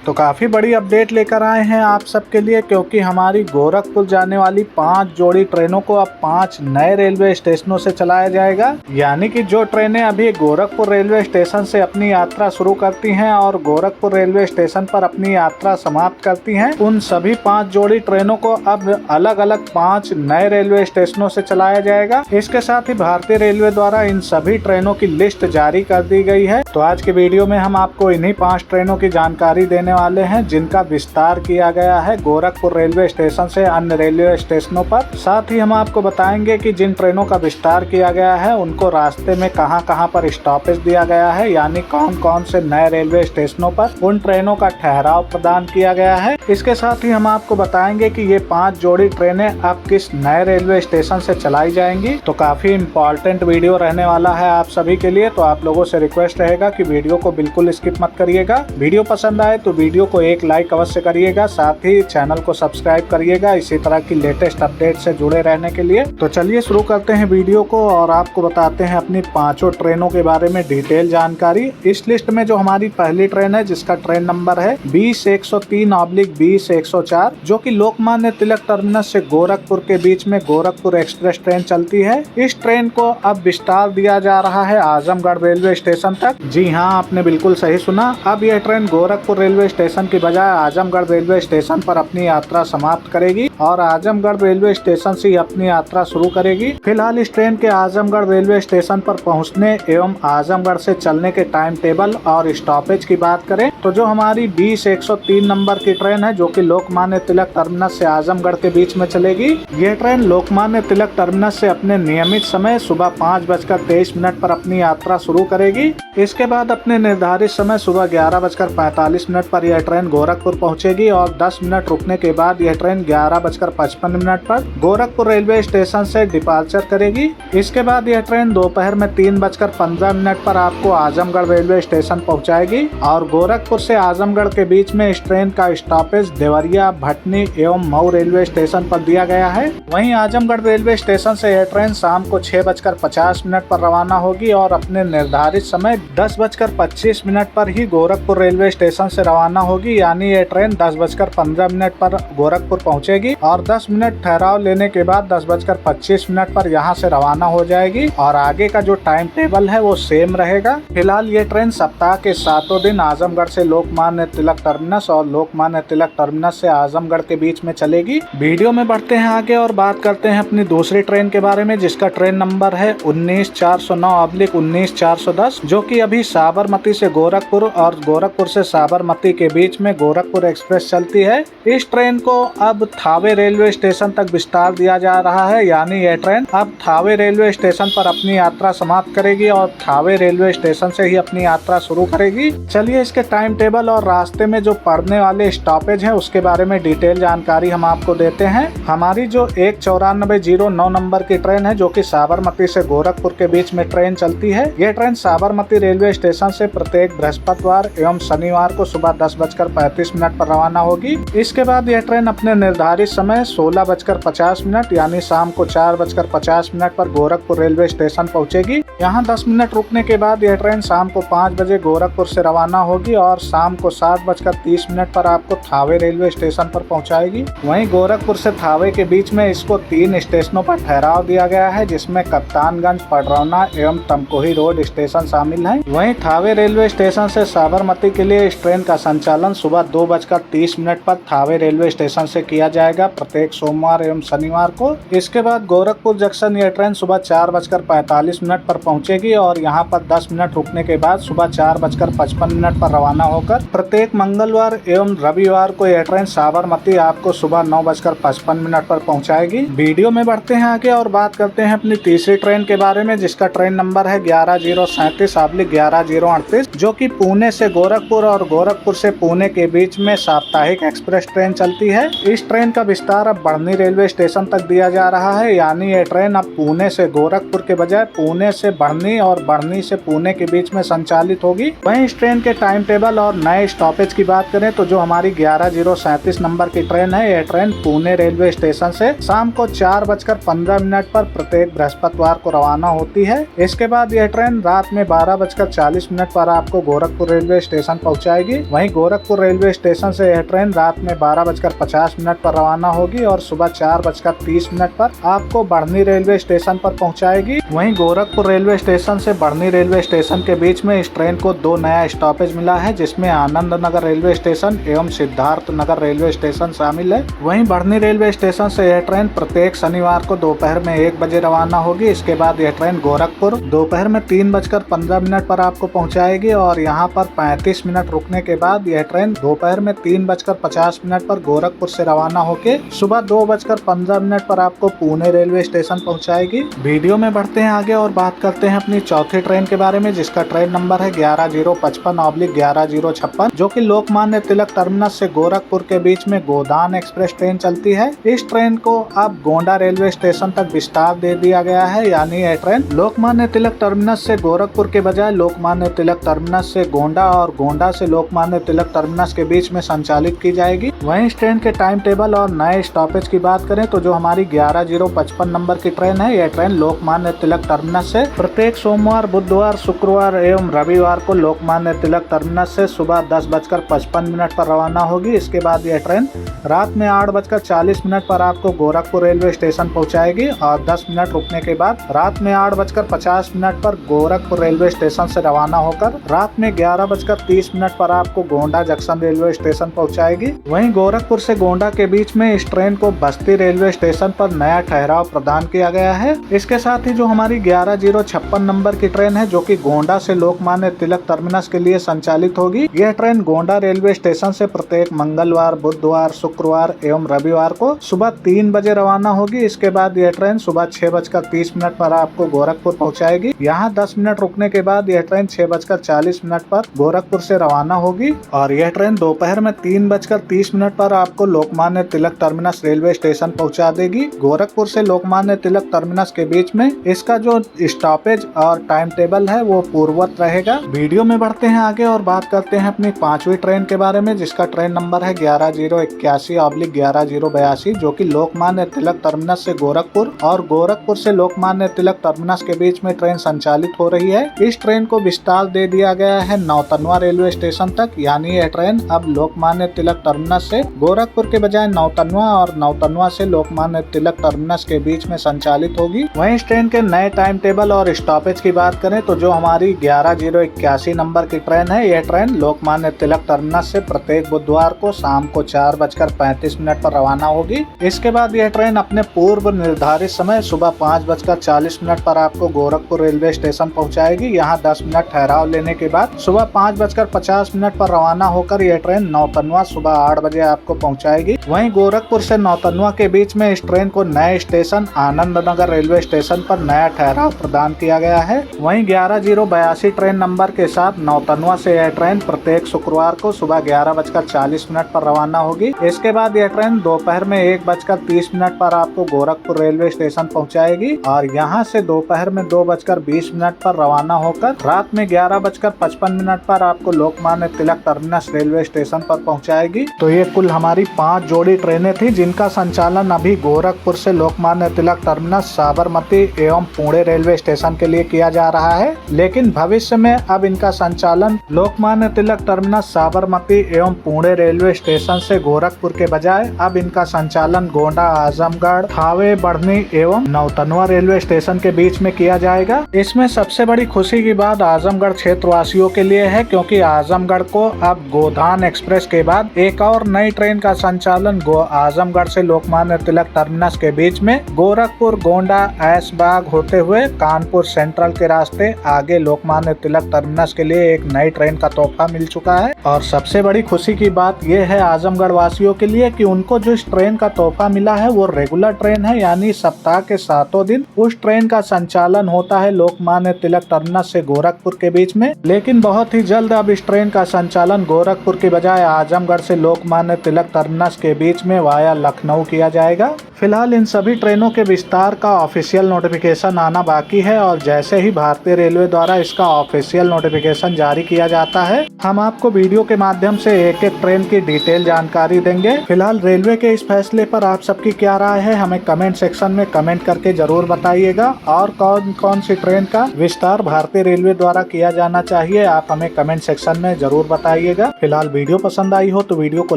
तो काफी बड़ी अपडेट लेकर आए हैं आप सबके लिए, क्योंकि हमारी गोरखपुर जाने वाली 5 जोड़ी ट्रेनों को अब 5 नए रेलवे स्टेशनों से चलाया जाएगा। यानी कि जो ट्रेनें अभी गोरखपुर रेलवे स्टेशन से अपनी यात्रा शुरू करती हैं और गोरखपुर रेलवे स्टेशन पर अपनी यात्रा समाप्त करती हैं, उन सभी 5 जोड़ी ट्रेनों को अब अलग अलग 5 नए रेलवे स्टेशनों से चलाया जाएगा। इसके साथ ही भारतीय रेलवे द्वारा इन सभी ट्रेनों की लिस्ट जारी कर दी गई है। तो आज के वीडियो में हम आपको इन्हीं 5 ट्रेनों की जानकारी देने वाले हैं जिनका विस्तार किया गया है गोरखपुर रेलवे स्टेशन से अन्य रेलवे स्टेशनों पर। साथ ही हम आपको बताएंगे कि जिन ट्रेनों का विस्तार किया गया है उनको रास्ते में कहां पर स्टॉपेज दिया गया है, यानी कौन कौन से नए रेलवे स्टेशनों पर उन ट्रेनों का ठहराव प्रदान किया गया है। इसके साथ ही हम आपको बताएंगे कि ये 5 जोड़ी ट्रेनें अब किस नए रेलवे स्टेशन से चलाई जाएंगी। तो काफी इम्पोर्टेंट वीडियो रहने वाला है आप सभी के लिए, तो आप लोगों से रिक्वेस्ट रहेगा कि वीडियो को बिल्कुल स्किप मत करिएगा। वीडियो पसंद आए तो वीडियो को एक लाइक अवश्य करिएगा, साथ ही चैनल को सब्सक्राइब करिएगा इसी तरह की लेटेस्ट अपडेट से जुड़े रहने के लिए। तो चलिए शुरू करते हैं वीडियो को और आपको बताते हैं अपनी 5 ट्रेनों के बारे में डिटेल जानकारी। इस लिस्ट में जो हमारी पहली ट्रेन है जिसका ट्रेन नंबर है 20-103/20-104, जो कि लोकमान्य तिलक टर्मिनस से गोरखपुर के बीच में गोरखपुर एक्सप्रेस ट्रेन चलती है। इस ट्रेन को अब विस्तार दिया जा रहा है आजमगढ़ रेलवे स्टेशन तक। जी हाँ, आपने बिल्कुल सही सुना, अब यह ट्रेन गोरखपुर रेलवे स्टेशन की बजाय आजमगढ़ रेलवे स्टेशन पर अपनी यात्रा समाप्त करेगी और आजमगढ़ रेलवे स्टेशन से अपनी यात्रा शुरू करेगी। फिलहाल इस ट्रेन के आजमगढ़ रेलवे स्टेशन पर पहुंचने एवं आजमगढ़ से चलने के टाइम टेबल और स्टॉपेज की बात करें तो जो हमारी 20-103 नंबर की ट्रेन है जो कि लोकमान्य तिलक टर्मिनस से आजमगढ़ के बीच में चलेगी, यह ट्रेन लोकमान्य तिलक टर्मिनस से अपने नियमित समय सुबह 5:23 पर अपनी यात्रा शुरू करेगी। इसके बाद अपने निर्धारित समय सुबह 11:45 पर यह ट्रेन गोरखपुर पहुंचेगी और 10 मिनट रुकने के बाद यह ट्रेन 11:55 पर गोरखपुर रेलवे स्टेशन से डिपार्चर करेगी। इसके बाद यह ट्रेन दोपहर में 3:15 पर आपको आजमगढ़ रेलवे स्टेशन पहुंचाएगी और गोरखपुर से आजमगढ़ के बीच में इस ट्रेन का स्टॉपेज देवरिया, भटनी एवं मऊ रेलवे स्टेशन पर दिया गया है। वहीं आजमगढ़ रेलवे स्टेशन से यह ट्रेन शाम को 6:50 पर रवाना होगी और अपने निर्धारित समय 10:25 पर ही गोरखपुर रेलवे स्टेशन से रवाना होगी, यानी यह ट्रेन 10:15 पर गोरखपुर पहुंचेगी और 10 मिनट ठहराव लेने के बाद 10:25 पर यहां से रवाना हो जाएगी और आगे का जो टाइम टेबल है वो सेम रहेगा। फिलहाल ये ट्रेन सप्ताह के 7 दिन आजमगढ़ से लोकमान्य तिलक टर्मिनस और लोकमान्य तिलक टर्मिनस से आजमगढ़ के बीच में चलेगी। वीडियो में बढ़ते हैं आगे और बात करते हैं अपनी दूसरी ट्रेन के बारे में जिसका ट्रेन नंबर है 19-409/19-410, जो कि अभी साबरमती से गोरखपुर और गोरखपुर से साबरमती के बीच में गोरखपुर एक्सप्रेस चलती है। इस ट्रेन को अब थावे रेलवे स्टेशन तक विस्तार दिया जा रहा है, यानी यह ट्रेन अब थावे रेलवे स्टेशन पर अपनी यात्रा समाप्त करेगी और थावे रेलवे स्टेशन से ही अपनी यात्रा शुरू करेगी। चलिए इसके टाइम टेबल और रास्ते में जो पड़ने वाले स्टॉपेज हैं उसके बारे में डिटेल जानकारी हम आपको देते हैं। हमारी जो 19409 नंबर की ट्रेन है जो कि साबरमती से गोरखपुर के बीच में ट्रेन चलती है, यह ट्रेन साबरमती रेलवे स्टेशन से प्रत्येक बृहस्पतिवार एवं शनिवार को सुबह 10:35 पर रवाना होगी। इसके बाद यह ट्रेन अपने निर्धारित समय 16:50 यानी शाम को 4:50 पर गोरखपुर रेलवे स्टेशन पहुंचेगी। यहां 10 मिनट रुकने के बाद यह ट्रेन शाम को 5 बजे गोरखपुर से रवाना होगी और शाम को 7:30 पर आपको थावे रेलवे स्टेशन पर पहुंचाएगी। वहीं गोरखपुर से थावे के बीच में इसको 3 स्टेशनों पर ठहराव दिया गया है, जिसमें कप्तानगंज, पडरौना एवं तमकोही रोड स्टेशन शामिल हैं। वहीं थावे रेलवे स्टेशन से साबरमती के लिए इस ट्रेन का संचालन सुबह 2:30 पर थावे रेलवे स्टेशन से किया जाएगा प्रत्येक सोमवार एवं शनिवार को। इसके बाद गोरखपुर जंक्शन यह ट्रेन सुबह 4:45 पर पहुंचेगी और यहां पर 10 मिनट रुकने के बाद सुबह 4:55 पर रवाना होकर प्रत्येक मंगलवार एवं रविवार को यह ट्रेन साबरमती आपको सुबह 9:55 पर पहुंचाएगी। वीडियो में बढ़ते हैं आगे और बात करते हैं अपनी तीसरी ट्रेन के बारे में जिसका ट्रेन नंबर है 11-037/11-038, जो कि पुणे से गोरखपुर और गोरखपुर से पुणे के बीच में साप्ताहिक एक्सप्रेस ट्रेन चलती है। इस ट्रेन का विस्तार अब बढ़नी रेलवे स्टेशन तक दिया जा रहा है, यानी यह ट्रेन अब पुणे से गोरखपुर के बजाय पुणे से बढ़नी और बढ़नी से पुणे के बीच में संचालित होगी। वहीं इस ट्रेन के टाइम टेबल और नए स्टॉपेज की बात करें तो जो हमारी 11:37 नंबर की ट्रेन है। यह ट्रेन पुणे रेलवे स्टेशन से शाम को 4:15 पर प्रत्येक बृहस्पतिवार को रवाना होती है। इसके बाद यह ट्रेन रात में 12:40 पर आपको गोरखपुर रेलवे स्टेशन पहुंचाएगी। वहीं गोरखपुर रेलवे स्टेशन से यह ट्रेन रात में 12:50 पर रवाना होगी और सुबह 4:30 पर आपको बढ़नी रेलवे स्टेशन पर पहुंचाएगी। वहीं गोरखपुर रेलवे स्टेशन से बढ़नी रेलवे स्टेशन के बीच में इस ट्रेन को 2 नया स्टॉपेज मिला है, जिसमें आनंद नगर रेलवे स्टेशन एवं सिद्धार्थ नगर रेलवे स्टेशन शामिल है। वहीं बढ़नी रेलवे स्टेशन से यह ट्रेन प्रत्येक शनिवार को दोपहर में 1 बजे रवाना होगी। इसके बाद यह ट्रेन गोरखपुर दोपहर में 3:15 पर आपको पहुंचाएगी और यहां पर 35 मिनट रुकने के बाद यह ट्रेन दोपहर में 3:50 पर गोरखपुर से रवाना होकर सुबह 2:15 पर आपको पुणे रेलवे स्टेशन पहुंचाएगी। वीडियो में बढ़ते हैं आगे और बात करते हैं अपनी चौथी ट्रेन के बारे में, जिसका ट्रेन नंबर है 11:55/11:56, जो कि लोकमान्य तिलक टर्मिनस से गोरखपुर के बीच में गोदान एक्सप्रेस ट्रेन चलती है। इस ट्रेन को अब गोंडा रेलवे स्टेशन तक विस्तार दे दिया गया है, यानी यह ट्रेन लोकमान्य तिलक टर्मिनस से गोरखपुर के बजाय लोकमान्य तिलक टर्मिनस से गोंडा और गोंडा से लोकमान्य तिलक टर्मिनस के बीच में संचालित की जाएगी। वहीं इस ट्रेन के टाइम टेबल और नए स्टॉपेज की बात करें तो जो हमारी 11:55 नंबर की ट्रेन है, यह ट्रेन लोकमान्य तिलक टर्मिनस से प्रत्येक सोमवार, बुधवार, शुक्रवार एवं रविवार को लोकमान्य तिलक टर्मिनस से सुबह 10:55 पर रवाना होगी। इसके बाद यह ट्रेन रात में 8:40 पर आपको गोरखपुर रेलवे स्टेशन पहुंचाएगी और 10 मिनट रुकने के बाद रात में 8:50 पर गोरखपुर रेलवे स्टेशन से रवाना होकर रात में 11:30 पर आपको गोंडा जंक्शन रेलवे स्टेशन पहुंचाएगी। वहीं गोरखपुर से गोंडा के बीच में इस ट्रेन को बस्ती रेलवे स्टेशन पर नया ठहराव प्रदान किया गया है। इसके साथ ही जो हमारी 11:56 नंबर की ट्रेन है, जो कि गोंडा से लोकमान्य तिलक टर्मिनस के लिए संचालित होगी, यह ट्रेन गोंडा रेलवे स्टेशन से प्रत्येक मंगलवार, बुधवार, शुक्रवार एवं रविवार को सुबह 3 बजे रवाना होगी। इसके बाद यह ट्रेन सुबह 6:30 पर आपको गोरखपुर पहुंचाएगी। यहाँ 10 मिनट रुकने के बाद यह ट्रेन 6:40 पर गोरखपुर से रवाना होगी और यह ट्रेन दोपहर में 3:30 पर आपको Lokmanya Tilak terminus railway station पहुंचा देगी। गोरखपुर से लोकमान्य तिलक टर्मिनस के बीच में इसका जो स्टॉपेज और टाइम टेबल है वो पूर्ववत रहेगा। वीडियो में बढ़ते हैं आगे और बात करते हैं अपनी 5वीं ट्रेन के बारे में, जिसका ट्रेन नंबर है 11:81/11:82, जो कि लोकमान्य तिलक टर्मिनस से गोरखपुर और गोरखपुर से लोकमान्य तिलक टर्मिनस के बीच में ट्रेन संचालित हो रही है। इस ट्रेन को विस्तार दे दिया गया है नौतनवा रेलवे स्टेशन तक, यानी यह ट्रेन अब लोकमान्य तिलक टर्मिनस से गोरखपुर के बजाय नौतनवा और नौतनवा से लोकमान्य तिलक टर्मिनस के बीच में संचालित होगी। वहीं इस ट्रेन के नए टाइम टेबल और स्टॉपेज की बात करें तो जो हमारी 11:81 नंबर की ट्रेन है, यह ट्रेन लोकमान्य तिलक टर्मिनस से प्रत्येक बुधवार को शाम को 4:35 पर रवाना होगी। इसके बाद यह ट्रेन अपने पूर्व निर्धारित समय सुबह 5:40 पर आपको गोरखपुर रेलवे स्टेशन पहुंचाएगी। यहाँ 10 मिनट ठहराव लेने के बाद सुबह 5:50 पर रवाना होकर यह ट्रेन नौतनवा सुबह 8 बजे आपको पहुंचाएगी। वहीं गोरखपुर से नौतनवा के बीच में इस ट्रेन को नए station Anand Nagar railway station पर नया ठहराव प्रदान किया गया है। वहीं 11:82 ट्रेन नंबर के साथ नौतनवा से यह ट्रेन प्रत्येक शुक्रवार को सुबह 11:40 पर रवाना होगी। इसके बाद यह ट्रेन दोपहर में 1:30 पर आपको गोरखपुर रेलवे स्टेशन पहुंचाएगी और यहां से दोपहर में 2:20 पर रवाना होकर रात में 11:55 पर आपको Lokmanya Tilak terminus railway station पर पहुंचाएगी। तो ये कुल हमारी 5 जोड़ी ट्रेनें थी, जिनका संचालन अभी गोरखपुर से लोकमान्य तिलक टर्मिनस, साबरमती एवं पुणे रेलवे स्टेशन के लिए किया जा रहा है। लेकिन भविष्य में अब इनका संचालन लोकमान्य तिलक टर्मिनस, साबरमती एवं पुणे रेलवे स्टेशन से गोरखपुर के बजाय अब इनका संचालन गोंडा, आजमगढ़, थावे, बढ़नी एवं नौतनवा रेलवे स्टेशन के बीच में किया जाएगा। इसमें सबसे बड़ी खुशी की बात आजमगढ़ क्षेत्रवासियों के लिए है, क्योंकि आजमगढ़ को अब गोदान एक्सप्रेस के बाद एक और नई ट्रेन का संचालन आजमगढ़ से लोकमान्य तिलक टर्मिनस के बीच में गोरखपुर, गोंडा, ऐशबाग होते हुए कानपुर सेंट्रल के रास्ते आगे लोकमान्य तिलक टर्मिनस के लिए एक नई ट्रेन का तोहफा मिल चुका है। और सबसे बड़ी खुशी की बात यह है आजमगढ़ वासियों के लिए कि उनको जो इस ट्रेन का तोहफा मिला है वो रेगुलर ट्रेन है, यानी सप्ताह के 7 दिन उस ट्रेन का संचालन होता है लोकमान्य तिलक टर्मिनस से गोरखपुर के बीच में। लेकिन बहुत ही जल्द अब इस ट्रेन का संचालन गोरखपुर के बजाय आजमगढ़ से लोकमान्य तिलक टर्मिनस के बीच में वाया लखनऊ किया जाएगा। फिलहाल इन सभी ट्रेनों के विस्तार का ऑफिशियल नोटिफिकेशन आना बाकी है और जैसे ही भारतीय रेलवे द्वारा इसका ऑफिशियल नोटिफिकेशन जारी किया जाता है, हम आपको वीडियो के माध्यम से एक एक ट्रेन की डिटेल जानकारी देंगे। फिलहाल रेलवे के इस फैसले पर आप सबकी क्या राय है, हमें कमेंट सेक्शन में कमेंट करके जरूर बताइएगा। और कौन कौन सी ट्रेन का विस्तार भारतीय रेलवे द्वारा किया जाना चाहिए, आप हमें कमेंट सेक्शन में जरूर बताइएगा। फिलहाल वीडियो पसंद आई हो तो वीडियो को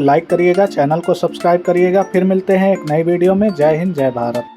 लाइक करिएगा, चैनल को सब्सक्राइब करिएगा। फिर मिलते हैं एक नई वीडियो में। जय हिंद, जय भारत।